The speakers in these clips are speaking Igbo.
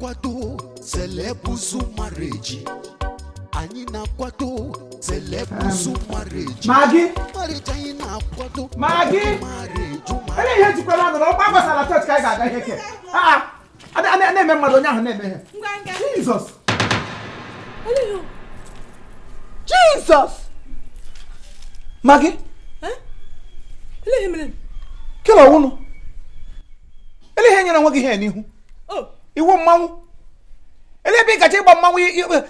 na-akwado Celebuzu marriage. Anyị na-akwado Celebuzu marriage. Maggi. Marriage anyị na-akwado. Maggi. Ele ihe jikwara na ọkpa gbasara church ka ga-aga ihe ke. Na-eme mmadụ onye ahụ na-eme ihe. Jesus. Jesus. Maggi. Ele ihe mere. Kila wunu. Ele ihe nyere nwa gị ihe n'ihu. Iwu mmanwụ. Ele ebe ị gaje ịgba mmanwụ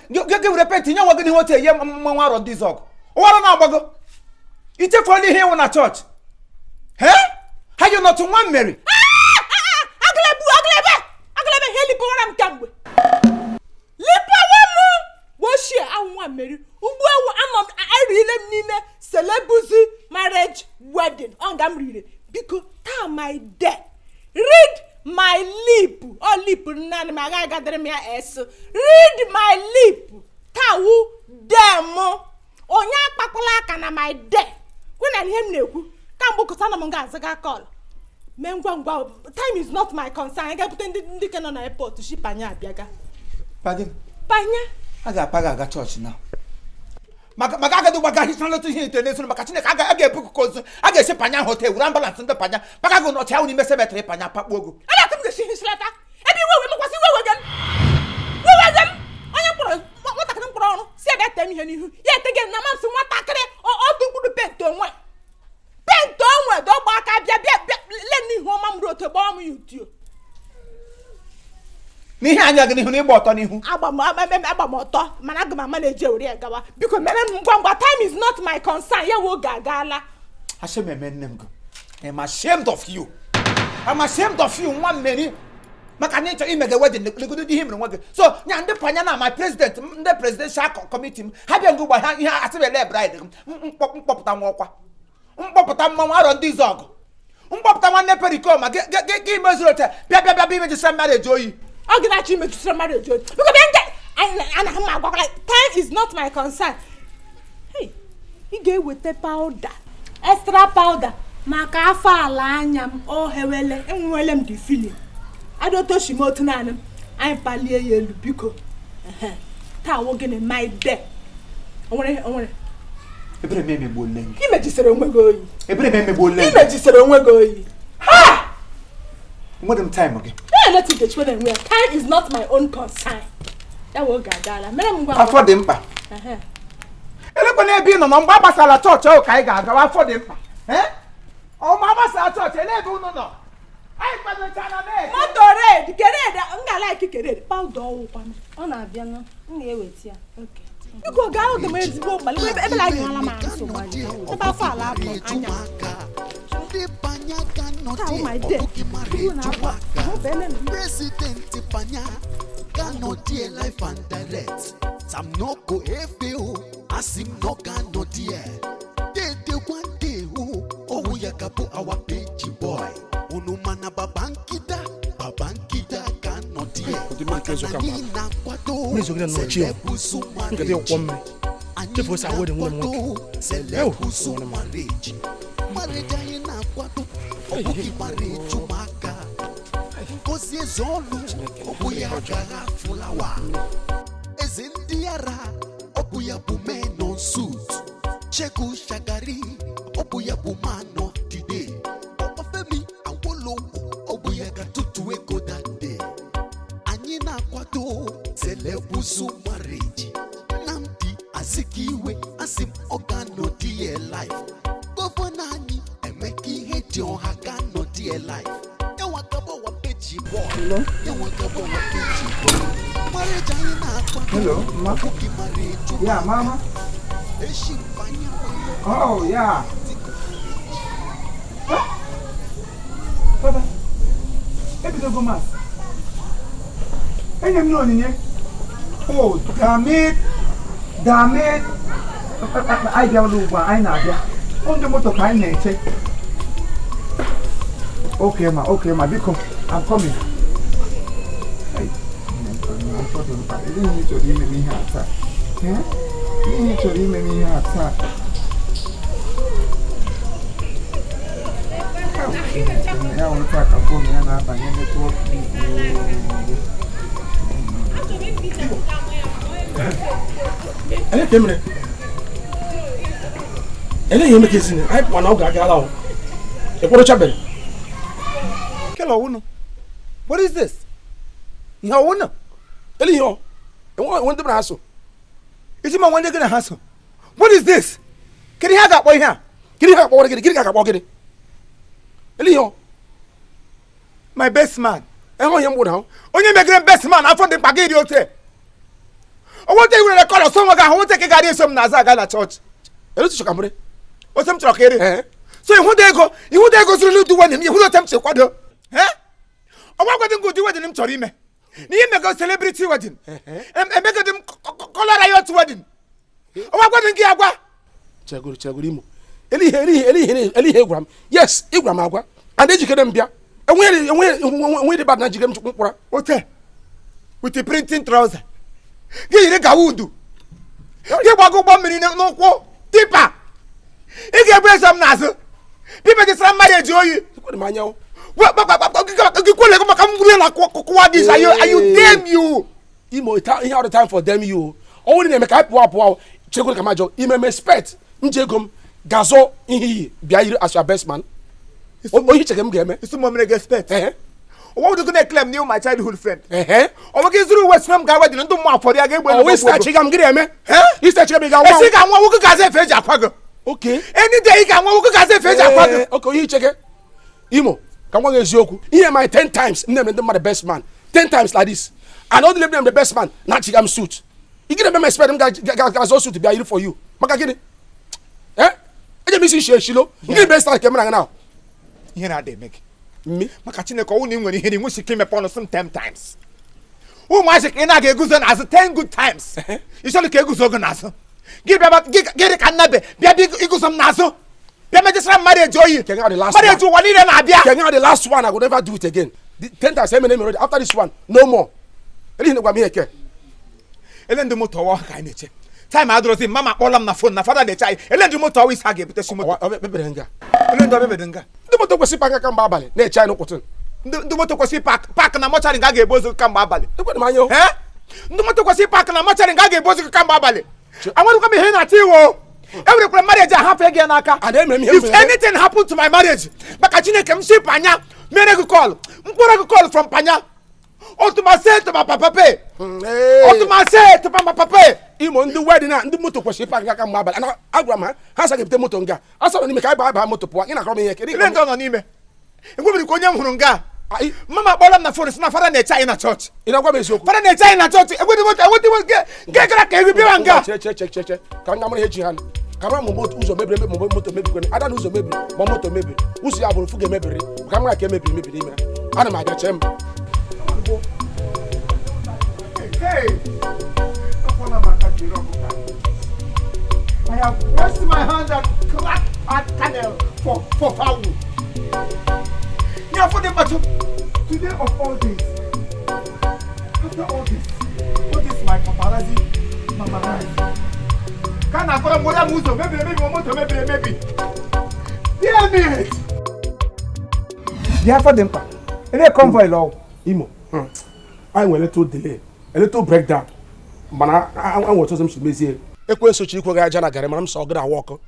gị repent nye nwa gị n'ihu otu eye mmanwụ arọ ndị zọgụ. Ụwara na-agbago. Ichefu onye ihe iwu na church. How you not one Mary? Aglebe helipo wara m kamgbe. Lipa wamu. Woshi anwa Mary. Ugbu awu anom arile m n'ime Celebuzu marriage wedding. Ongam rire. Biko ta my day. Read my lip. Oh lip nani maga gadere me eso. Read my lip. Tawu demo. Onya akpakola aka na my day. When I hear nekwu, kambo kotana monga azaga call. Mengwa time is not my concern. I get put ndi ke no na airport to ship anya abiaga. Pardon. Panya. Aga church now. Magaga do bagahi san lotu hin international makachine aga epuku kozu. Aga ship anya hotel ura balance ndo panya. Bagago no tia uni mesemetre panya pakpogo. Ala tum ge shi slata. Ebi wewe mo kwasi wewe gan. Wewe gan. Anya kuro wata kan kuro no. Se da temi he ni hu. Ye tege na mam so wata kere o tunkudu pento nwe. Pento nwe do gba ka bia le ni hu mam ro to ba mu yutuo. Ni ihe anya gị n'ihu na ịgba ọtọ n'ihu. Agba m ọtọ mana aga m ama na-eje ori agawa. Biko mere m ngwa time is not my concern. Ya wo gagala. Hashem eme nne m gị. I'm ashamed of you. I'm ashamed of you nwa mmeri. Maka na ịchọ imege wedding legodo di ihe mere nwa gị. So nya ndị panya na my president ndị presidential committee m ha bịa ngwa ha ihe asịbele bride mkpọpụta nwa ọkwa. Mkpọpụta mmanwụ arọ ndị zọgụ. Mkpọpụta nwanne periko ma gị mezuru oche bịa imejisa marriage oyi. Oginachi make you marriage. Because time is not my concern. Hey, you get with the powder. Extra powder. Maka afa ala anya m o hewele enwele m the feeling. I don't touch him out na am. I palie yelu biko. Ta wo gene my day. Onwere. Ebere me megbo nne. Imejisere onwe go oyi. Ebere me megbo nne. Imejisere onwe go oyi. Ha! What them time again? Let it get when we time is not my own concern. That will gagala. Afọ dị mkpa. Elekwa na ebe ị nọ na mgbe agbasara chọọchị ahụ ka anyị ga-agawa afọ dị mkpa. Ọma agbasara chọọchị ele ebe unu nọ. Anyị kwadochaa na mee. Moto red, kered, nga like kered. Powder ọwụkwa m. Ọ na-abịa na m ga-eweta ya. Okay. Biko gaa ụdị m ezigbo mgbali ebe la anyị hala ma nso gbaji. Ebe afọ ala apụ anya. Oh my dear. President Panya cannot dear life and direct. Some no go FBO, as him no cannot dear. They one day who oh we akapo our page boy. Unumana babankida cannot dear. Celebuzu marriage. Marriage na kwatu obuki marriage maka ozie zolu obuya gara fulawa ezindiara obuya bumeno suit cheku shagari obuya bumano today ofemi awolo obuya gatutu ego that day anyi na kwatu Celebuzu marriage namdi azikiwe asim organo die life Governani emeki hate on hakano dear life. You want to go a bitchy boy. You want to go a bitchy boy. Marriage hello, ma. Yeah, mama. Oh, yeah. Papa. Ebi to go mass. Enyem no ninye. Oh, damn it. I dey oluwa, I na dia. On the motor car na-eche. Okay ma, biko, I'm coming. Hey, you chọrọ ime m ihe ata. You chọrọ ime m ihe ata. Ya nweta ka fon ya na-abanye netwọk. Ele kemre. Ele yeme kesini. Ai pwa na o gagala o. E kworo chabere. Kelo uno. What is this? Ihe uno. Ele yo. E won de braso. Isi ma won de gina haso. What is this? Kiri ha ga boy here. Kiri ha bo gidi, kiri ga bo gidi. Ele yo. My best man. E ho yem wo na. Onye megre best man afọ dị mkpa gị ote. Owo te wure call so ga ho te ke ga dey som na za ga na church. Ele tu chokamre. O sem chọrọ kere. So ihu de ego zuru do one ihu do tem che kwado. Owa kwado ngo do wedding m chọrọ ime. Ni ye mega celebrity wedding. Mega dem color riot wedding. Owa kwado ngi agwa. Cheguru Imo. Eli he gram. Yes, igram agwa. And ejike dem bia. Enwe the bad na jigem chukura. Ote. With the printing trouser. Ge ire ga wudu. Ge gbago gbo mmiri no kwo. Tipa. Ị ga-egbe som n'azụ. People dey sram marriage oyi. Ko de manyawo. What kwole ko maka mgure na kwa this are you damn you. Imo he all the time for them you. Only na make apụ chegoro kamajo. Ime respect. Njegom gazo ihi bia yiri as your best man. Oyi chegem game. Isu mo me respect. What would you gonna claim new my childhood friend? O wage zuru west from ga wedding ndo mo afori aga egbe. O we start chegam gire me. You start chegam ga wa. Esi ga nwa wo ga ze feja akwago. Okay. Any day ga nwa wo ga ze feja akwago. Okay, you chege. Imo, can one eziokwu. Here my 10 times name them the best man. 10 times like this. And only name them the best man. Na chigam suit. You get them expect them ga suit to be here for you. Maka gini. E dey miss shilo. You get best like camera now. Here na dey make. Me maka Chineke owu ni nwere ihe ni nwe shike me pon some 10 times. Who ma shike na ga eguzo na as 10 good times. You should ke eguzo go na so. Give get kan na be bia bi eguzo na so. Bia me just marriage oyi. Can the last marriage one. One ile na bia. Can the last one I will never do it again. 10 times name already. After this one, no more. Ele ne gwa me eke. Ele ndo moto wa ka ni che. Time adro say mama call am na phone na father dey chai. Ele ndo moto wa isa ga ebute shi moto. Bebere nga. Ele ndo bebere nga. Ndo moto kwesi pa ka mba abali. Na chai no kwotun. Ndo moto kwesi park na mochari nga ga ebozo ka mba abali. Ndo manyo. Ndo moto kwesi park na mochari nga ga ebozo ka mba abali. Awon ko me he na ti wo. Every marriage I have again aka. If anything happened to my marriage, maka Chineke m si panya, mere go call. Mkpora go call from panya. Otuma say to my papa pay. Otuma say to my papa pay. Imo ndu wedding na ndu moto kwesi pa ka mba abali. Ana agwama ha sa gebte moto nga. Asa no ni me kai ba moto po. Ina kro me yeke. Ile ndo no ni me. Ngwe bi ko nya huru nga. Mama bola na phone na fara na chai na church. Ina kwa me soku. Fara na chai na church. Egwe di moto get kra ka ebi wa nga. Che. Ka nga mo he ji han. Kama moto uzo mebiri moto mebiri kwene ada uzo mebiri moto mebiri uzo ya buru fuge mebiri kama ka mebiri ime ana ma ga chem hey I have washed my hands and clapped at canal for foul. Yeah, for the matter today of all days, after all this, what is my paparazzi mamarazzi? Can I call more muso? Maybe moto, maybe. Damn it! Therefor them pa. Ele convoy law. Imo. I went a little delay, a little breakdown. Mana I want some shimezi. Ekwensu chikwo ga aja na gare mana m so gra work.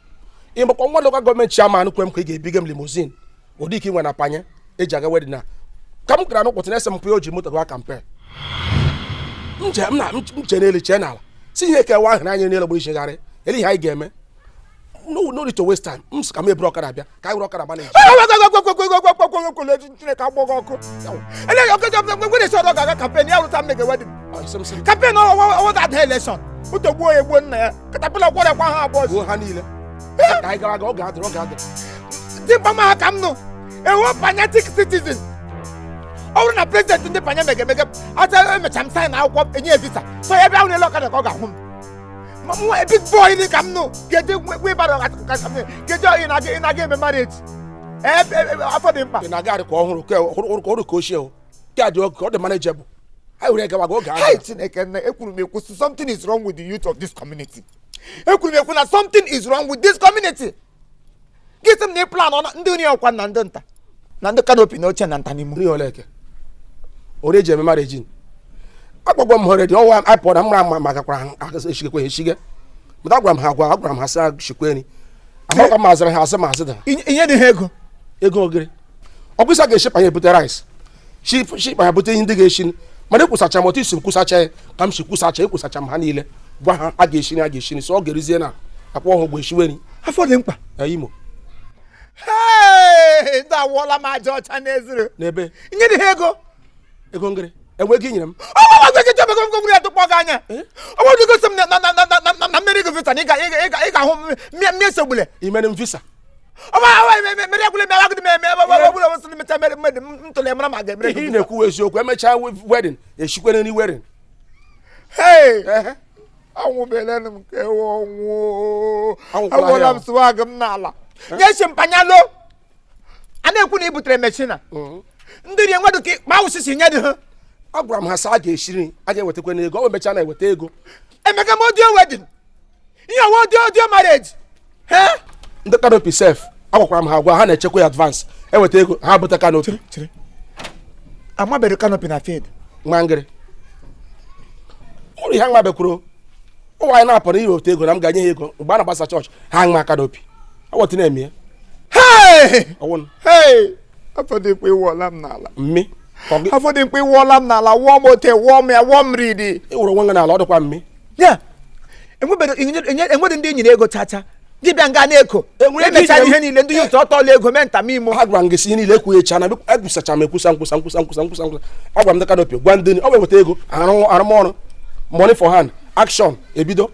Imo kwa local government chairman kwem ka ga bigem limousine. Odiki nwe na panye eji aga wedding na. Kam kra no kwotene sem po oji moto ga campaign. Nje na ele channel. Si ihe ke wa hna anya na ele gbo ishegare. Eli ha igeme. No need to waste time. Ka me broker abia. Ka broker aba na. Ka gbogo oku. Ele we dey sort of campaign ya ruta make wedding. Campaign o that election. Utogbu egbo nna ya. Katapila kwore kwa ha boss. Go ha niile. Ka ga o ga adro. Timba ma kam no. A fanatic citizen. Ọrụ na president ndị panya mege ata emecham sign na akwụkwọ enye visa. So ebe ahụ na-ele ọkada ka ọ ga-ahụ m. Mama, a big boy ni kam no. Get we bad ka kam. Get you in again marriage. After them pa. Na ga ko ohuru ko share o. Ka do ko the manageable. I will ga go ga. Hey, Chineke na ekuru me kwusi something is wrong with the youth of this community. Ekuru me kwuna something is wrong with this community. Get them ne plan on ndị oni akwa na ndị nta. Na ndị canopy na oche na nta ni mu. Ri oleke. Oreje me marriage. Agbogbo m hore di owa iPod amra maka kwara eshige But Agram has a Shikweni. I'm not a master has a master. In the hego. Ego gre. Obisa ge ship and put rice. Sheep I put indication. Maneku sacha motis kusacha kam shikusacha kusacha hanile. Gwa ageshin so gerizena. Akwa ho gbechiweni. Afọ dị mkpa. Imo. Hey, that wala ma George Anezuru. Nebe. Nye dị hego. Ego ngre. Enwe gi nyinem. Oh, we get to go to Poganya. I want to go some na America visa. Ika ho me sebule. Imenem visa. He na-ekwu eziokwu emechaa wedding eshikwere ni wedding. Hey, anwụbele m nke ọnwụ. Anwụla m swag m n'ala. Nye shimpanyalo. A na-ekwu na ibutere machine. Ndị rie nwedu ka ma usisi nye dị ha. Agwara m ha sa a ga-eshiri a ga-ewetakwa n'ego o mechaa na-eweta ego. Emeka m audio wedding. Ihe audio marriage. Ndị canopy sef agwakwara m ha agwa ha na-echekwa ya advance eweta ego ha bụta canopy. Amabere canopy na field. Nwangere ụlọ ihe nwabekwuru ụwa anyị na-apụ n'ihi otu ego na m ga-enye ha ego mgbe a na-agbasa chọọchị ha nwa canopy awọtụ na-eme ya. Ọwụnụ Afọdịkwa ịwọla m n'ala. Mmi Afọdịkwa ịwọla m n'ala wụọ m ote wụọ m ya wụọ m ridi. ịwụrụ nwa n'ala ọ dịkwa mmi. Ya enwere ndị nyere ego chacha dibịa nga na-eko emechara ihe niile ndị yutu ọtọla ego mee ntam imo. Ha gwara m gị si ihe niile ekwu echa na ekwusacha m ekwusa nkwusa agwara m ndị canopy gwa ndị ọ weweta ego arụmọrụ money for hand action ebido.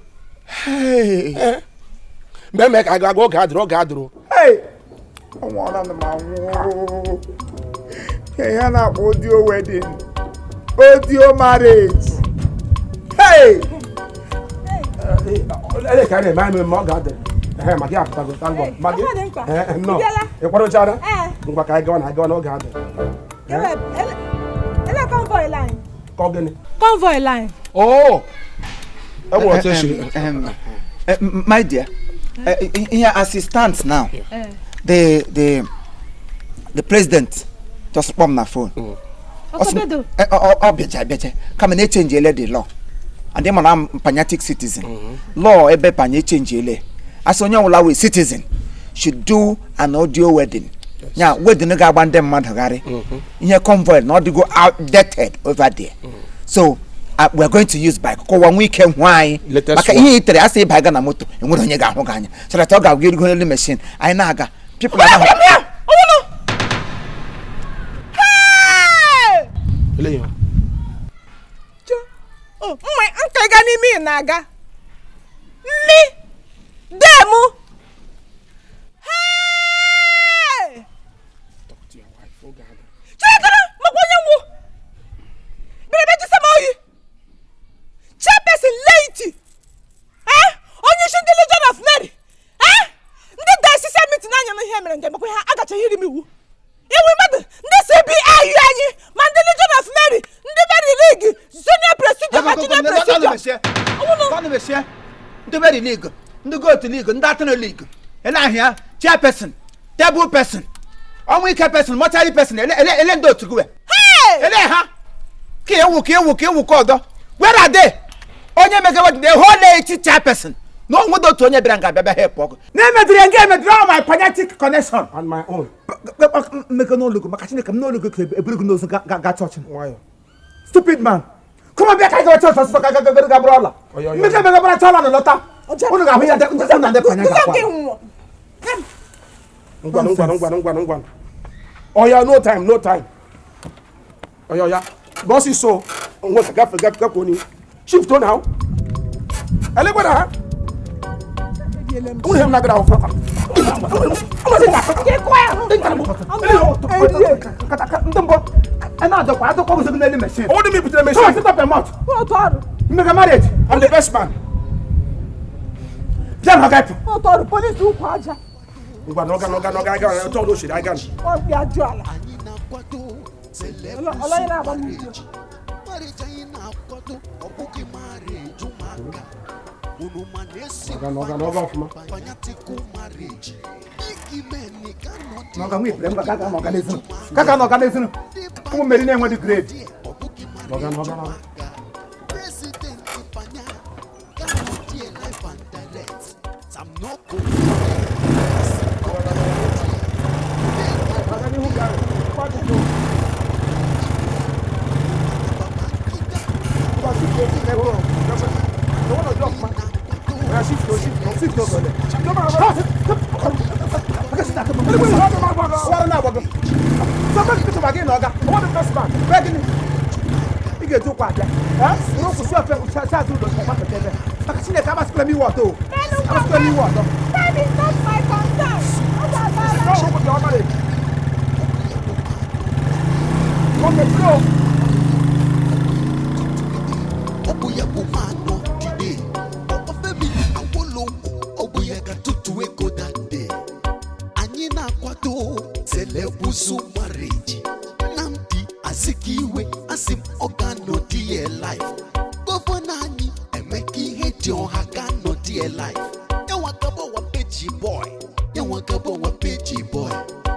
Mgbe eme ka aga oge adịrụ ọnwụọla m anwụ. Ihe na-akpọ audio wedding, audio marriage. ele ka na-eme anyị ma ọ ga-adị Maggi apụtago tango Maggi no ịkwadochara ngwa ka anyị gawa na n'oge adị Ele convoy line. ka ọ gịnị Convoy line. Otu eshiri. My dear, here as it stands now, the president just put my phone. Beje. Come and change the law. And then I'm pagnatic citizen. Law ebe panye change ele. As onye wula we citizen should do an audio wedding. Yeah, wedding ga gba ndem mmadụ gari. Ihe convoy not to go outdated over there. So we are going to use bike. Ko one weekend why? Maka ihe itere asa ịba ga na moto enwere onye ga-ahụ ga anya. So that ọ ga-agụ go n'elu machine. Anyị na-aga. People are now. Ele Oh, nke ga n'ime na-aga. Nni demu. Hey! Chekara, makwanye nwu. Bere ji sama oyi. Chairperson lady. Onye shi ndị Legion of Mary. Ndị diocese meeting anya na ihe mere nke makwa ha agacha hiri m iwu. Iwu mmadụ ndị CBI anyị ma ndị Legion of Mary, ndị Mary League, Senior Procedure, Marginal Procedure. Ọnụ mesie. Ndị Mary League, ndị Goat League, ndị Atano League. Ele ahịa, chairperson, table person, ọnwụ ike person, mortuary person, ele ndị otu gwe. Ele ha. Ka ewu ọdọ. Where are they? Onye megawa the whole lady chairperson. No one do to onye bịara nga bịa help ọgụ. Na-emediri nga emediri my pagnatic connection on my own. Make no look, maka Chineke m no look eburu n'ozu ga church. Why? Stupid man. Come on back I go church so ga brother. Make me ga brother chala na lọta. Unu ga hụ ya na de pagnatic. Ngwa. Oh yeah, no time. Oh yeah. Boss is so ngwa gafe ko ni. Shift on now. Ele gbada ha. Unu hem na gara ofa. Ndembo. Ana do kwa go so na machine. What do you mean put the machine? Sit up your mouth. What are? Make a marriage. I'm the best man. Jam hagat. What are police who kwaja? Ngwa no ga to do shit I can. O bi ajuala. Ola ina ba mi. no go. That is not my concern. Obuya bumano today. Ofemi awolo obuya gatutu eko that day. Anyina kwato Celebuzu marriage. Namdi azikiwe asim organo dear life. Governor ani emeki heti on hagano dear life. Yawakabo wa peji boy. Yawakabo wa peji boy.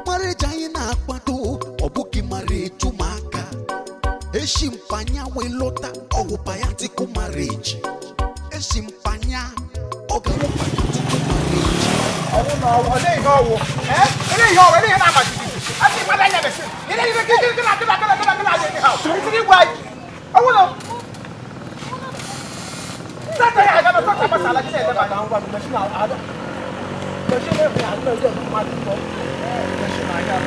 Marriage anyina kwato obuki marriage umaka. Eshimpanya we lota owo bayatiku marriage. Eshimpanya oga wo bayatiku marriage. Owo no owo le yo wo. Ele yo ele na ma titi. Ati pa da ya be se. Ele ni ke la ni how. It's ni why. Owo no. Sata ya ga ba ta sala ki se de ba ta ngwa machine ada. Machine e fi adu de ma ti ko. Machine aga.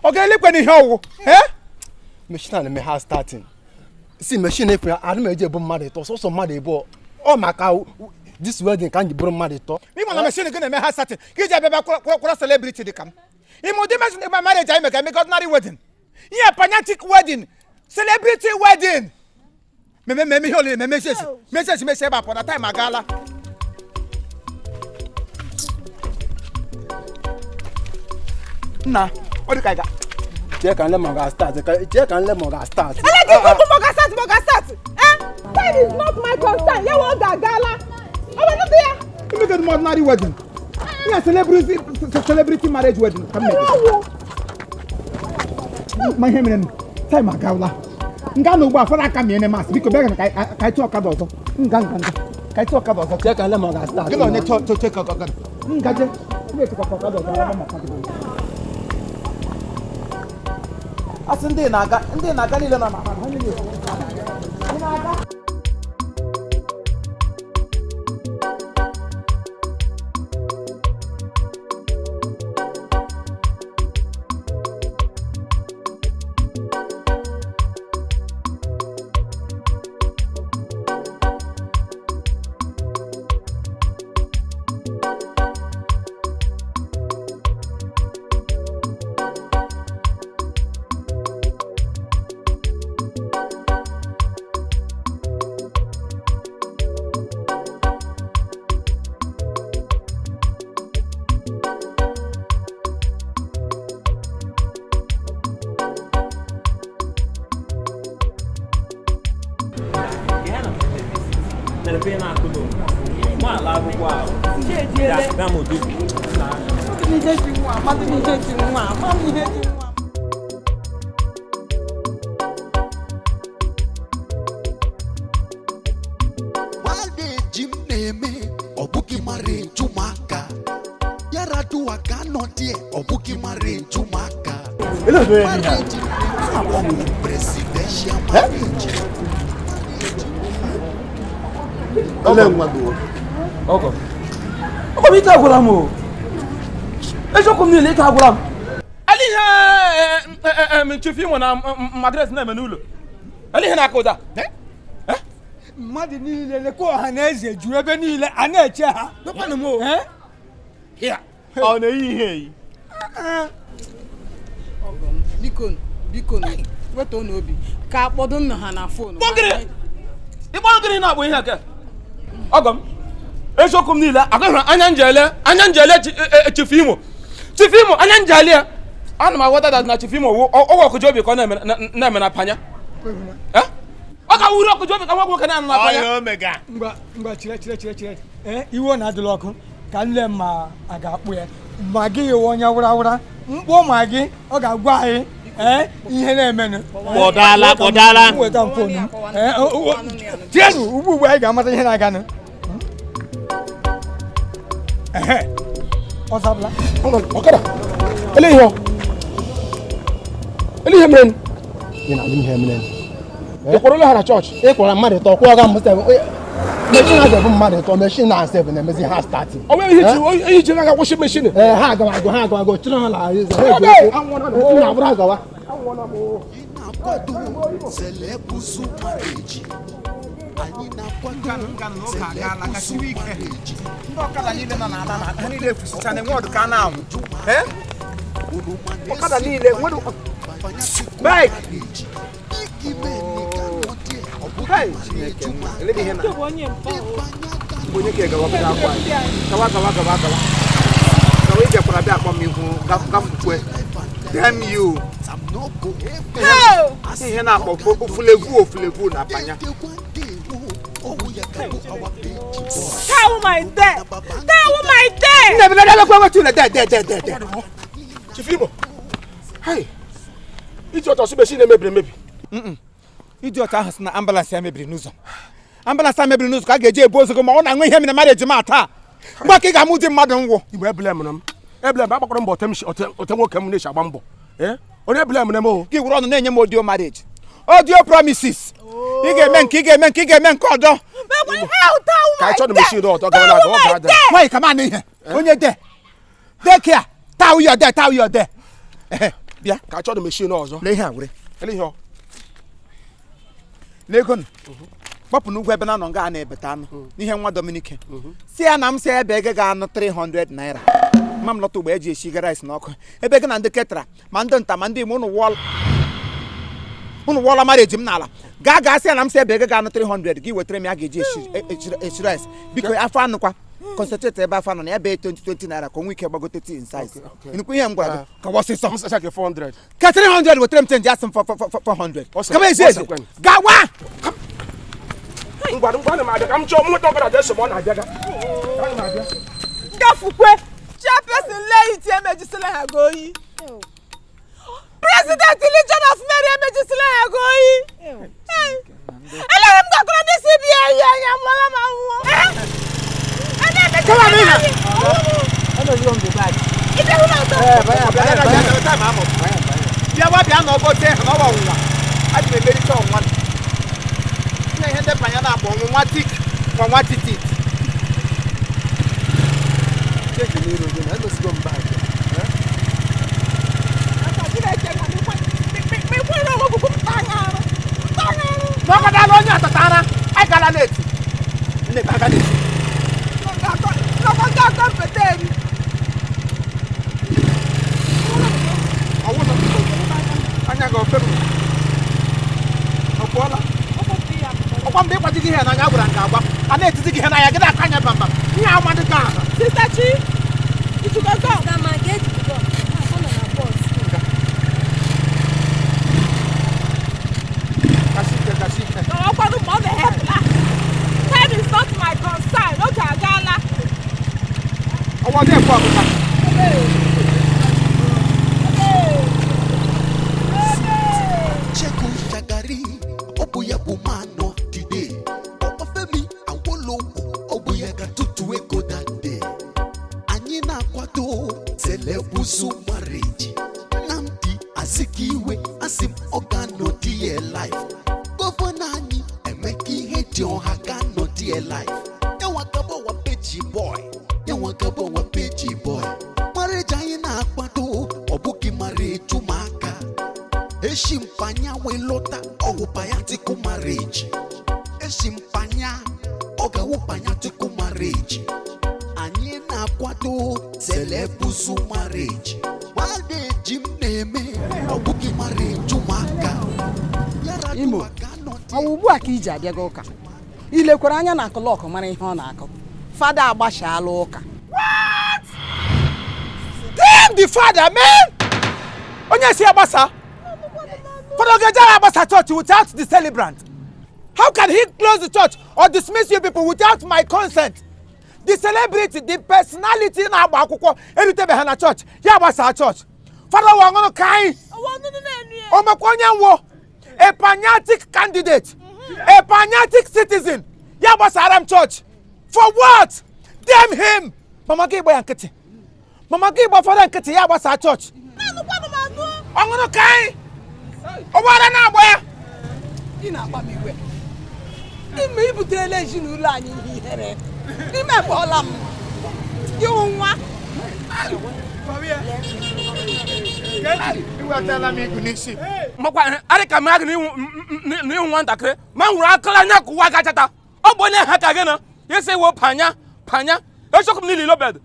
Okay, look when you hear. Eh? Machine and me has starting. See, machine if I don't make a bomb mad it also mad able. Oh my cow, this wedding can't be bomb mad it. Me want a machine going to have starting. Give a celebrity to come. Imo Comedy my marriage I make ordinary wedding. Yeah, fanatic wedding. Celebrity wedding. Me holy me message me say about that time agala. Nah, what do you got? Check and let Moga start. Check and let Moga start. Moga start. That is not my concern. You want that gala? Oh, we're not there. You make an ordinary wedding. Yeah, celebrity marriage wedding. Come here. My name time agala. Ngano ba for aka me mass because beg I talk about so. Nganga. Kai talk about so. Check and let Moga start. You don't to check about. Ngaje. You talk about. Asị ndị na-aga niile na mama ha niile. Madres na menulo. Ali hena akoda. Mmadụ niile lekwa ọha na eze juru ebe niile a na-eche ha. Dokwa na mo. Here. Ọ na-eyi ihe yi. Biko weto n'obi ka akpọdo nna ha na fon. Ịgbọgịrị na-agbụ ihe aka. Ọgọm. Eziokwu m niile agahụ anya njele Chiefimo. Chiefimo anya njele. Ana m aghọta na Chiefimo ọwụ ọkụjọ obi ka ọ na-eme na panya. Oga wuri oku jobe ka nwa kana na kwa ya. Omega. Ngwa chire. Iwo na adịla ọkụ ka nle ma a ga-akpụ ya. Maggi iwe onye wụra. Mkpọ Maggi ọ ga-agwa anyị ihe na-emenụ. Kpọdala. Weta m fonu m. Tienu ugbu anyị ga-amata ihe na-aganụ. Ọ sabla. Ọkada. Ele ihe mere. Ị na-alụ ihe mere. Ị kwụrụ ha na chọọchị. Ị kwụrụ mmadụ ịtọ kwụọ ga mụta. Machine has a mmadụ ịtọ machine na asef na emezi ha starting. Ọ nwere ihe ji na washing machine. Ha agawa chịrị ha na ịza. Na abụrụ agawa. Celebuzu marriage. Anyị na-akwado Celebuzu marriage. Ndị ọkada niile nọ na ala ha niile efusicha na enwe ọdụ ka a na-anwụ. Ọkada niile nwere bike. Hey, ele di hena. Bonye ke gawa ka akwa. Gawa. Gawa ije kwara bia akwa mi hu gafukwe. Damn you. Ihe na akpọ ofulegu na apanya. That woman there. Never kwa tu na there. Chifimo. Hey. Iji ọtọ sube si na mebi. Idiot ahụ si na ambulance ya mebiri n'ụzọ. Ambulance ya mebiri n'ụzọ ka a ga-eji ebu ozu gị ma ọ na-anwe ihe mere marriage ma taa. Mgbe ka ị ga-amụ di mmadụ nwụ. Igbo eblem m. Eblem agbakọrọ mbọ ote nwoke m na-echi agba mbọ. Onye eblem m o. Gị wuru ọnụ na-enye m audio marriage. Audio promises. Ị ga-eme nke ọdọ. Ka ịchọ na machine ọtọ gawa na ọ ga-ada. Nwanyị ka ma na ihe. Onye de. Deke a. Taa uyo de. Bịa. Ka ịchọ na machine ọzọ. Lee ihe a were. Ele ihe ọ. Legon. Gbapụ n'ugwu ebe na nọ nga na-ebeta anụ n'ihe nwa Dominic. Si ya na m si ebe ego ga-anụ 300 naira. Ma m lọta ugbo eji esi rice n'ọkụ. Ebe gị na ndị ketara ma ndị nta ma ndị ime unu wọla marriage m n'ala. Gaa si ya na m si ebe ego ga-anụ 300 gị wetara m ya ga-eji esi rice. Biko afọ anụkwa. Concentrate ebe afọ anọ na ebe 20 naira ka onwe ike gbagote tea in size. Nnukwu ihe m gwara gị ka wọsịsọ. M sacha ke 400. Ka 300 wetara m change asị m 400. Kama ezi. Gawa! Ngwa na m abịa ka m chọọ nweta ọbara dị nsogbu ọ na-abịa. Gafukwe. Chairperson Leiti emejisila ha goyi. President Legion of Mary emejisila ha goyi. Ele m gakọrọ ndị CBA ya mụọla ma nwụọ. Come on in. Ebe hụ na ọtọ. Bịa na ọgbọ te na ọwa nwa. A dị emerịta ọnwa. Ihe ndị banya na akpọ nwa tik, nwa titit. Check ni ro na no sigo mba. N'ọkada na onye atatara, anyị gara n'eti. Nne ka aga n'eti. Anya ga ofe m. Ọkwọla. Ọkwa mgbe ịkwaji gị ihe n'anya gwara nke agwa. A na-etizi gị ihe n'anya gị na-aka anya bambam. Ihe amadị ka aha. Sister Chi, ichugozo. Na Maggi ejigo. Ọ nọ na bọs. Kasike. Ọkwado ma ọ na-ehepụla. Time is not my concern. Oge agaala. Ọwọ́ ọdún ẹ̀kọ́ ọ̀gùnta. Cheku Shagari, Obuya Bumano today. Obafemi Awolowo, Obuya Gatutu Ego that day. Anyina Kwato, Celebuzu marriage. Namdi Azikiwe, Asim Ogano dear life. Governani, Emeki Heti Ohagano dear life. Yawakabo wa peji boy. Yawakabo wa peji boy. Marriage anyina Kwato, Obuki marriage umaka. Eshimpanya we lota ogupaya tiku marriage. Eshimpanya oga upanya tiku marriage. Anye na kwado Celebuzu marriage. Wade jim neme obuki marriage umaka. Imo, ugbu a ka iji abịago ụka. Ilekwara anya na klọk mara ihe ọ na-akọ. Fada agbashala ụka. What? Damn the father, man! Onye si agbasa? Fada ga-eje agbasa church without the celebrant. How can he close the church or dismiss you people without my consent? The celebrity, the personality in our church, Yabasa church. Father Wangono Kai, a fanatic candidate, a fanatic citizen, Yabasa church. For what? Damn him! Mama Gibo and Kitty. Mama Gibo for and Kitty, Yabasa church. Wangono Kai, Owarana, where? In a baby. In me, put the legend who lie here. In my column. You want You are telling me good news. Makwa arika mag ni wanda kre man wura kala nya ku waga tata obone haka gena yese wo panya e shokum ni lilobed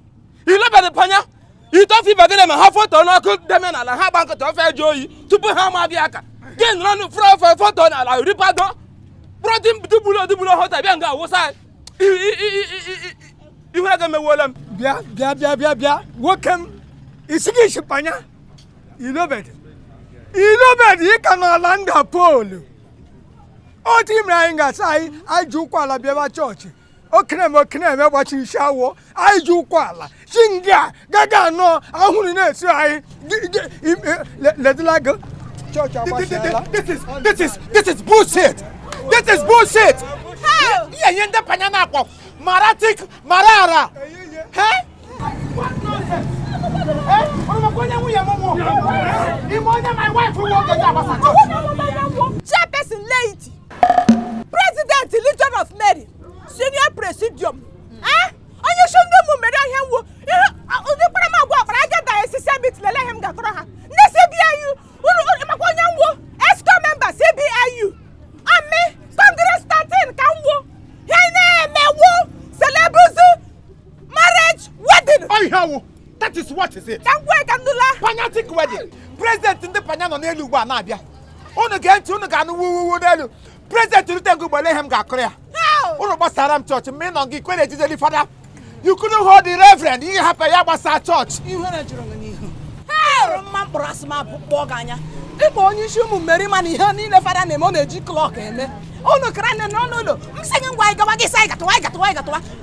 panya I to fi bagele ma ha photo no ku deme na la ha bank to fe joyi tupu ha ma bi aka gen run fra photo na la ripa do protein dibulo hota bi anga wo sai I waga me wolam bia wokem isigi shipanya ilobed you cannot land a pole. O team Ranga say, I do quala Beva church. O Knem watching shower. I do quala. Singa, Gaga no, I wouldn't say, let the lag church. This is bullshit. This is bullshit. How? Yeah, the Pananapo. Maratic Marara. Hey? What nonsense? My wife who won't get Chairperson lady, President Legion of Mary, Senior Presidium. And you should know Mary who the Prama walk, but I get the SCB to let him go. CBIU, ESCO member, CBIU. And me, Congress 13, Kamwo, Hene, Celebuzu, marriage, wedding. That is what is it? Fanatic wedding. President in the Panano Nelu Banabia. On again to Naganu, President to the Gubaleham Gakrea. Ono Basaram Church, men on Gikwele, father. You couldn't hold the reverend, you have a Yabasa church. You heard it. Mambrasma Boganya. If only you marry money, honey, the father name on a G clock. Oh no, no. I'm saying why go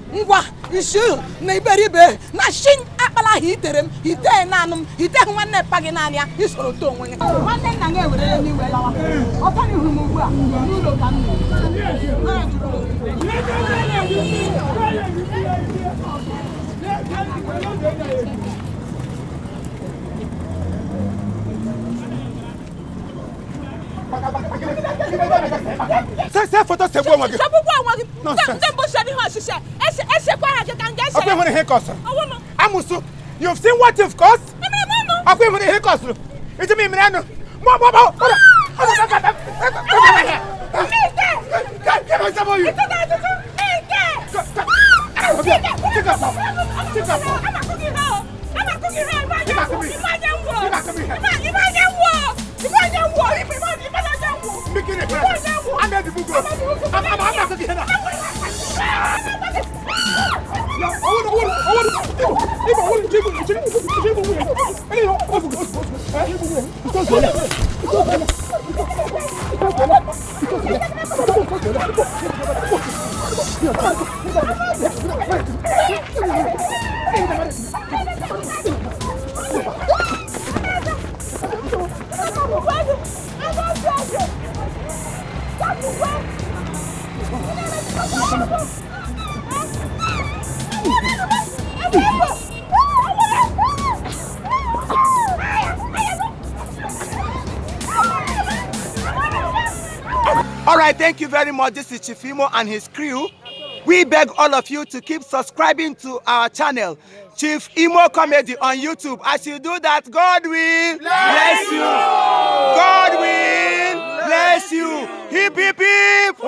Ngwa, issue, neighbor, Nashin Apala heated him, he then nanum, he then one net paginania, he's for a tongue. One then I never anywhere. Upon you move, you look Say photo say woman. Amusu, you've seen what you've cost? It's me, Mirano. All right, thank you very much. This is Chief Imo and his crew. We beg all of you to keep subscribing to our channel, Chief Imo Comedy on YouTube. As you do that, God will bless you. God will bless you. Hip, hip, hip.